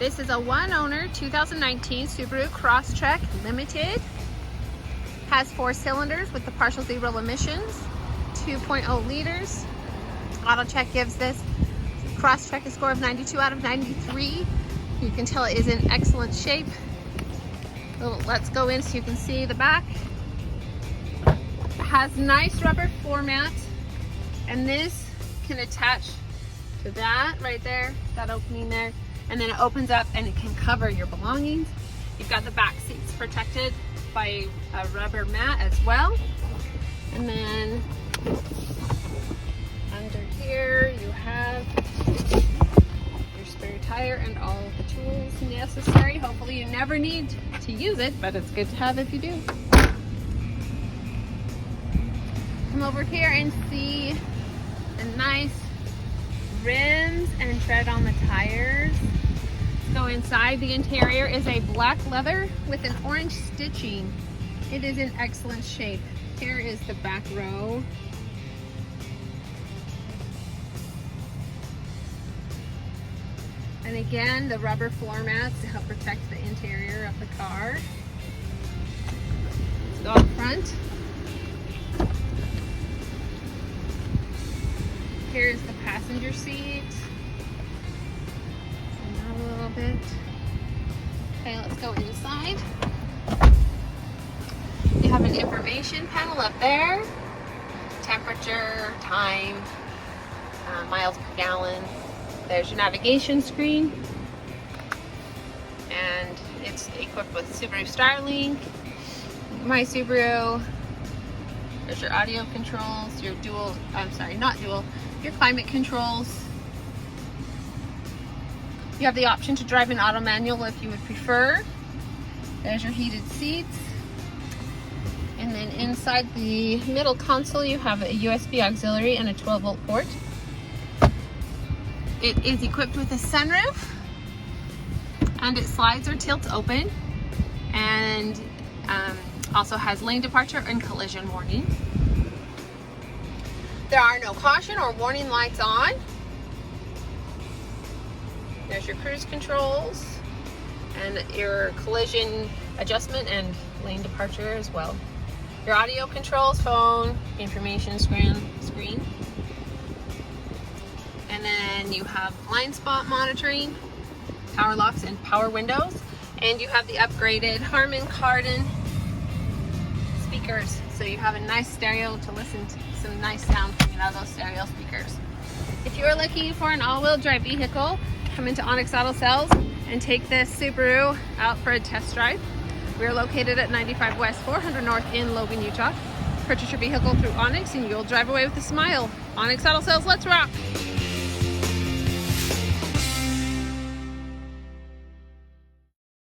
This is a one owner 2019 Subaru Crosstrek Limited. Has 4 cylinders with the partial zero emissions, 2.0 liters. AutoCheck gives this Crosstrek a score of 92 out of 93. You can tell it is in excellent shape. Let's go in so you can see the back. It has nice rubber floor mat, and this can attach to that right there, that opening there, and then it opens up and it can cover your belongings. You've got the back seats protected by a rubber mat as well. And then under here you have your spare tire and all of the tools necessary. Hopefully you never need to use it, but it's good to have if you do. Come over here and see the nice rims and tread on the tires. Let's go inside. The interior is a black leather with an orange stitching. It is in excellent shape. Here is the back row. And again, the rubber floor mats to help protect the interior of the car. Let's go up front. Here's the passenger seat. Zoom out a little bit. Okay, let's go inside. You have an information panel up there. Temperature, time, miles per gallon. There's your navigation screen. And it's equipped with Subaru STARLINK, My Subaru. There's your audio controls, your dual, I'm sorry, not dual, your climate controls. You have the option to drive an auto manual if you would prefer. There's your heated seats. And then inside the middle console you have a USB auxiliary and a 12-volt port. It is equipped with a sunroof, and it slides or tilts open, and also has lane departure and collision warning. There are no caution or warning lights on. There's your cruise controls and your collision adjustment and lane departure as well. Your audio controls, phone, information screen. And then you have blind spot monitoring, power locks and power windows. And you have the upgraded Harmon Kardon speakers. So you have a nice stereo to listen to some nice sound coming out of those stereo speakers. If you are looking for an all-wheel drive vehicle, come into Onyx Auto Sales and take this Subaru out for a test drive. We are located at 95 West 400 North in Logan, Utah. Purchase your vehicle through Onyx and you'll drive away with a smile. Onyx Auto Sales, let's rock!